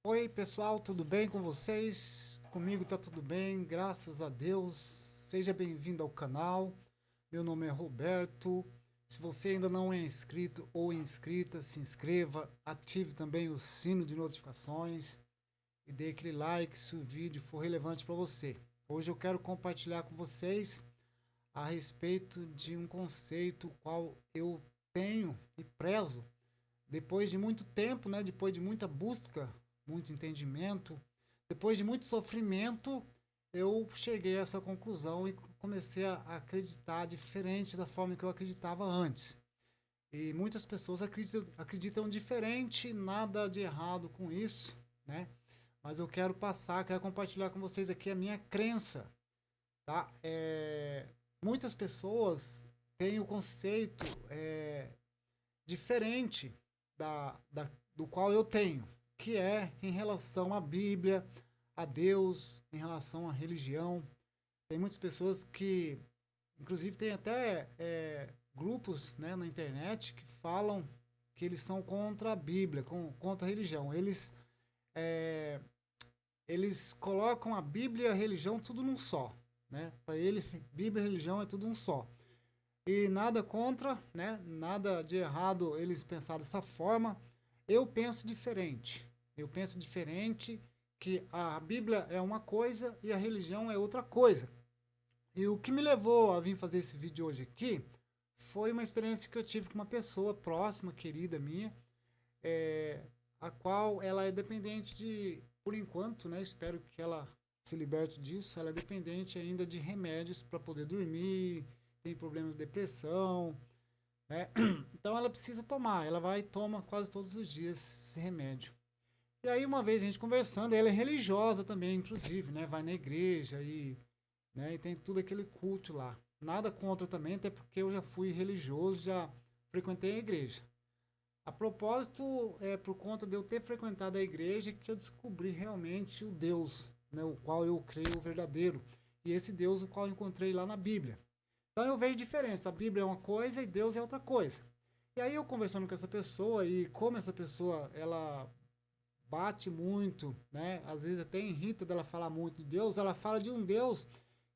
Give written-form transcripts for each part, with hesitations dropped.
Oi, pessoal, tudo bem com vocês? Comigo tá tudo bem, graças a Deus. Seja bem-vindo ao canal. Meu nome é Roberto. Se você ainda não é inscrito ou inscrita, se inscreva, ative também o sino de notificações e dê aquele like se o vídeo for relevante para você. Hoje eu quero compartilhar com vocês a respeito de um conceito qual eu tenho e prezo depois de muito tempo, né, depois de muita busca, muito entendimento, depois de muito sofrimento, eu cheguei a essa conclusão e comecei a acreditar diferente da forma que eu acreditava antes. E muitas pessoas acreditam diferente, nada de errado com isso, né? Mas eu quero compartilhar com vocês aqui a minha crença, tá? Muitas pessoas têm o conceito diferente do qual eu tenho, que é em relação à Bíblia, a Deus, em relação à religião. Tem muitas pessoas que, inclusive, tem até grupos, né, na internet que falam que eles são contra a Bíblia, contra a religião. É, eles colocam a Bíblia e a religião tudo num só. Né? Para eles, Bíblia e religião é tudo um só. E nada contra, né? Nada de errado eles pensar dessa forma. Eu penso diferente. Eu penso diferente que a Bíblia é uma coisa e a religião é outra coisa. E o que me levou a vir fazer esse vídeo hoje aqui foi uma experiência que eu tive com uma pessoa próxima, querida minha, a qual ela é dependente de, por enquanto, né? Espero que ela se liberte disso. Ela é dependente ainda de remédios para poder dormir, tem problemas de depressão, né? Então ela precisa tomar, ela vai e toma quase todos os dias esse remédio. E aí uma vez a gente conversando, ela é religiosa também, inclusive, né? Vai na igreja né? E tem tudo aquele culto lá. Nada contra também, até porque eu já fui religioso, já frequentei a igreja. A propósito, é por conta de eu ter frequentado a igreja que eu descobri realmente o Deus, né? O qual eu creio o verdadeiro. E esse Deus o qual eu encontrei lá na Bíblia. Então eu vejo diferença. A Bíblia é uma coisa e Deus é outra coisa. E aí eu conversando com essa pessoa e como essa pessoa ela bate muito, né? Às vezes até irrita dela falar muito de Deus. Ela fala de um Deus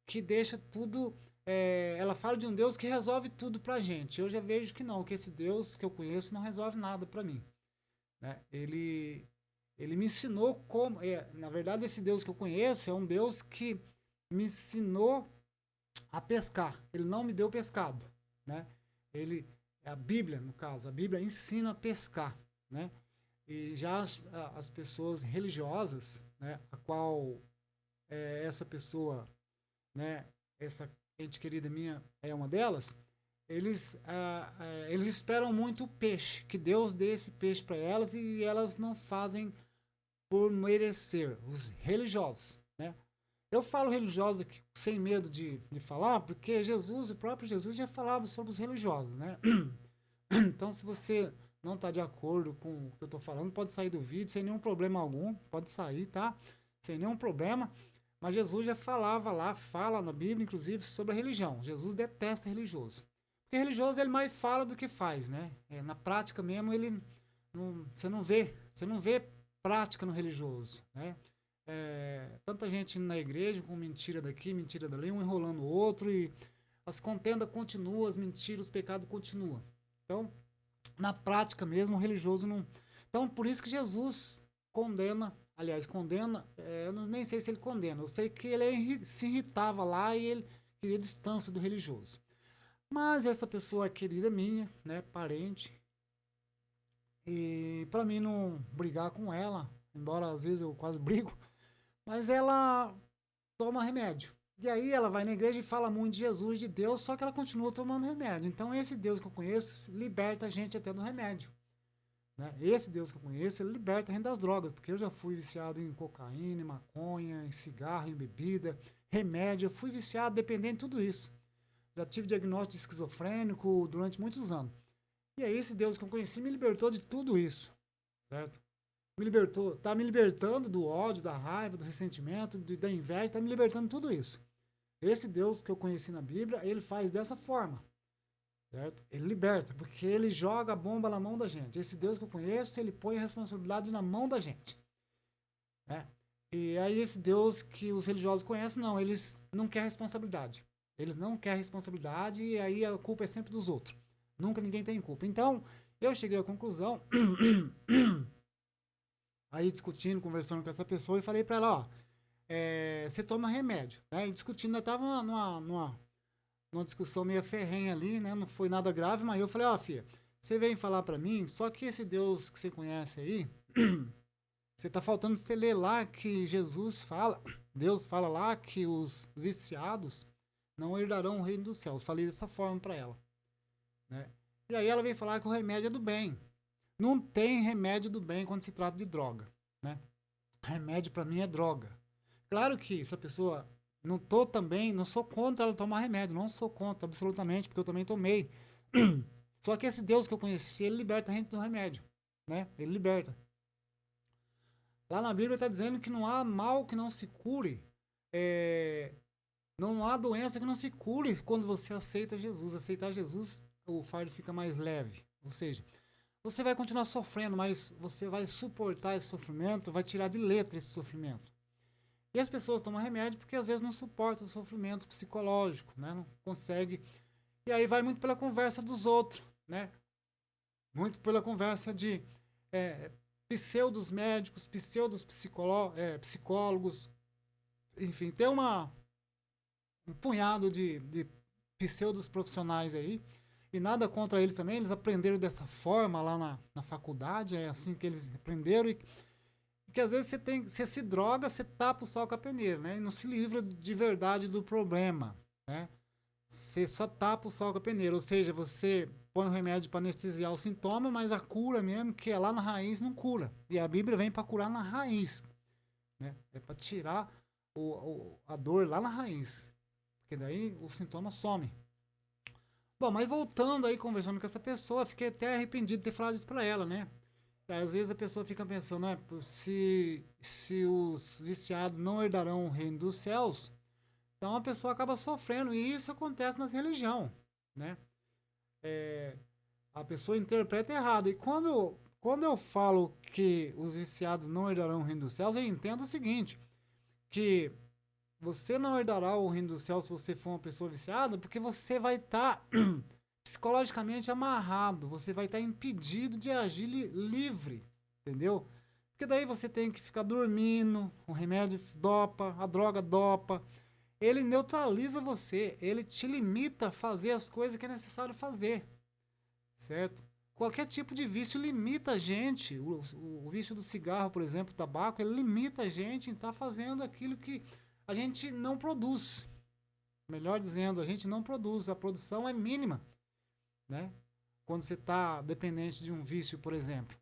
que deixa tudo. Ela fala de um Deus que resolve tudo pra gente. Eu já vejo que não, que esse Deus que eu conheço não resolve nada pra mim, né? Ele me ensinou como. Na verdade, esse Deus que eu conheço é um Deus que me ensinou a pescar. Ele não me deu pescado, né? Ele, a Bíblia, no caso, a Bíblia ensina a pescar, né? E já as pessoas religiosas, né, a qual essa pessoa, né, essa gente querida minha é uma delas, eles esperam muito o peixe, que Deus dê esse peixe para elas e elas não fazem por merecer, os religiosos, né? Eu falo religiosos aqui sem medo de falar, porque Jesus, o próprio Jesus, já falava sobre os religiosos, né? Então, se você não está de acordo com o que eu estou falando, pode sair do vídeo sem nenhum problema algum, pode sair, tá? Sem nenhum problema. Mas Jesus já falava lá, fala na Bíblia, inclusive, sobre a religião. Jesus detesta religioso. Porque religioso ele mais fala do que faz, né? Na prática mesmo, você não vê prática no religioso, né? Tanta gente indo na igreja com mentira daqui, mentira dali, um enrolando o outro e as contendas continuam, as mentiras, os pecados continuam. Então, na prática mesmo, o religioso não. Então, por isso que Jesus condena, aliás, condena, eu nem sei se ele condena, eu sei que ele se irritava lá e ele queria distância do religioso. Mas essa pessoa é querida minha, né, parente, e para mim não brigar com ela, embora às vezes eu quase brigo, mas ela toma remédio. E aí ela vai na igreja e fala muito de Jesus, de Deus, só que ela continua tomando remédio. Então esse Deus que eu conheço liberta a gente até do remédio. Né? Esse Deus que eu conheço, ele liberta a gente das drogas, porque eu já fui viciado em cocaína, em maconha, em cigarro, em bebida, remédio, eu fui viciado, dependente de tudo isso. Já tive diagnóstico de esquizofrênico durante muitos anos. E aí esse Deus que eu conheci me libertou de tudo isso, certo? Me libertou, tá me libertando do ódio, da raiva, do ressentimento, da inveja, tá me libertando de tudo isso. Esse Deus que eu conheci na Bíblia, ele faz dessa forma, certo? Ele liberta, porque ele joga a bomba na mão da gente. Esse Deus que eu conheço, ele põe a responsabilidade na mão da gente. né? E aí esse Deus que os religiosos conhecem, não, eles não querem responsabilidade. Eles não querem responsabilidade e aí a culpa é sempre dos outros. Nunca ninguém tem culpa. Então, eu cheguei à conclusão, aí discutindo, conversando com essa pessoa, e falei para ela, ó, você toma remédio, né? E discutindo, eu tava numa discussão meio ferrenha ali, né? Não foi nada grave, mas eu falei, ó, filha, você vem falar para mim, só que esse Deus que você conhece aí, você tá faltando você ler lá que Jesus fala, Deus fala lá que os viciados não herdarão o reino dos céus. Falei dessa forma para ela, né? E aí ela veio falar que o remédio é do bem. Não tem remédio do bem quando se trata de droga, né? Remédio para mim é droga. Claro que essa pessoa não tô também, não sou contra ela tomar remédio, não sou contra absolutamente, porque eu também tomei. Só que esse Deus que eu conheci, ele liberta a gente do remédio, né? Ele liberta. Lá na Bíblia está dizendo que não há mal que não se cure, é, não há doença que não se cure quando você aceita Jesus. Aceitar Jesus, o fardo fica mais leve. Ou seja, você vai continuar sofrendo, mas você vai suportar esse sofrimento, vai tirar de letra esse sofrimento. E as pessoas tomam remédio porque às vezes não suportam o sofrimento psicológico, né? Não consegue. E aí vai muito pela conversa dos outros, né? Muito pela conversa de é, pseudos médicos, pseudos psicólogos, enfim, tem um punhado de pseudos profissionais aí, e nada contra eles também, eles aprenderam dessa forma lá na faculdade, é assim que eles aprenderam, e que às vezes você se droga, você tapa o sol com a peneira, né? E não se livra de verdade do problema, né? Você só tapa o sol com a peneira, ou seja, você põe um remédio para anestesiar o sintoma, mas a cura mesmo, que é lá na raiz, não cura. E a Bíblia vem para curar na raiz, né? É para tirar a dor lá na raiz, porque daí o sintoma some. Bom, mas voltando aí, conversando com essa pessoa, fiquei até arrependido de ter falado isso para ela, né? Às vezes a pessoa fica pensando, né? Se os viciados não herdarão o reino dos céus, então a pessoa acaba sofrendo. E isso acontece nas religiões, né? É, a pessoa interpreta errado. E quando eu falo que os viciados não herdarão o reino dos céus, eu entendo o seguinte, que você não herdará o reino dos céus se você for uma pessoa viciada, porque você vai estar psicologicamente amarrado, você vai estar impedido de agir livre, entendeu? Porque daí você tem que ficar dormindo, o remédio dopa, a droga dopa, ele neutraliza você, ele te limita a fazer as coisas que é necessário fazer, certo? Qualquer tipo de vício limita a gente, o vício do cigarro, por exemplo, tabaco, ele limita a gente em estar fazendo aquilo que a gente não produz. Melhor dizendo, a gente não produz, a produção é mínima, né? Quando você está dependente de um vício, por exemplo.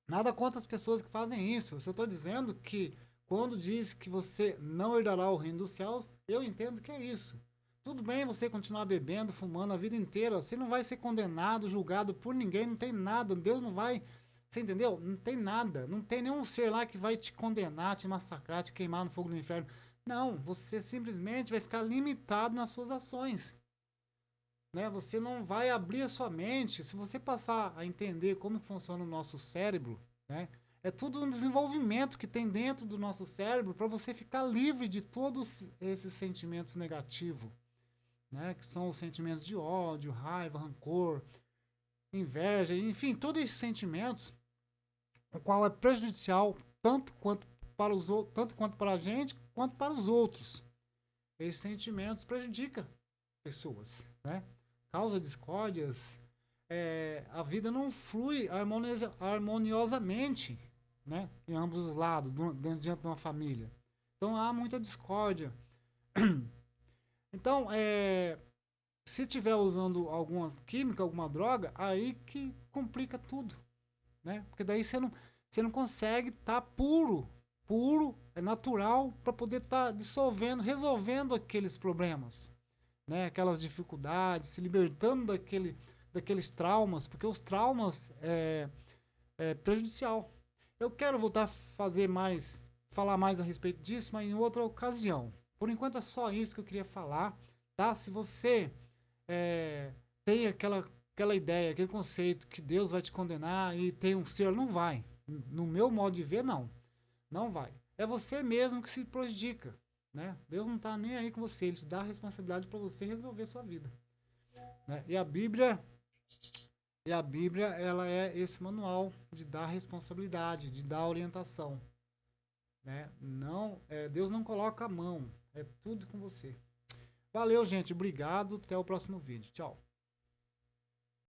Nada contra as pessoas que fazem isso. Eu só estou dizendo que quando diz que você não herdará o reino dos céus, eu entendo que é isso. Tudo bem você continuar bebendo, fumando a vida inteira, você não vai ser condenado, julgado por ninguém, não tem nada, Deus não vai, você entendeu? Não tem nada, não tem nenhum ser lá que vai te condenar, te massacrar, te queimar no fogo do inferno. Não, você simplesmente vai ficar limitado nas suas ações. Né? Você não vai abrir a sua mente. Se você passar a entender como funciona o nosso cérebro, né? É tudo um desenvolvimento que tem dentro do nosso cérebro para você ficar livre de todos esses sentimentos negativos, né? Que são os sentimentos de ódio, raiva, rancor, inveja, enfim, todos esses sentimentos, o qual é prejudicial tanto quanto para a gente quanto para os outros. Esses sentimentos prejudicam pessoas, né? Causa discórdias, a vida não flui harmoniosamente, né? Em ambos os lados, diante de uma família. Então há muita discórdia. Então, se estiver usando alguma química, alguma droga, aí que complica tudo, né? Porque daí você não consegue estar puro, é natural, para poder estar dissolvendo, resolvendo aqueles problemas, né? Aquelas dificuldades, se libertando daqueles traumas, porque os traumas é prejudicial. Eu quero voltar a falar mais a respeito disso, mas em outra ocasião. Por enquanto é só isso que eu queria falar, tá? Se você tem aquela ideia, aquele conceito que Deus vai te condenar e tem um ser, não vai. No meu modo de ver, não. Não vai. É você mesmo que se prejudica, né? Deus não está nem aí com você, ele te dá a responsabilidade para você resolver a sua vida, né? E a Bíblia, ela é esse manual de dar responsabilidade, de dar orientação, né? Não, Deus não coloca a mão, é tudo com você. Valeu, gente, obrigado, até o próximo vídeo. Tchau.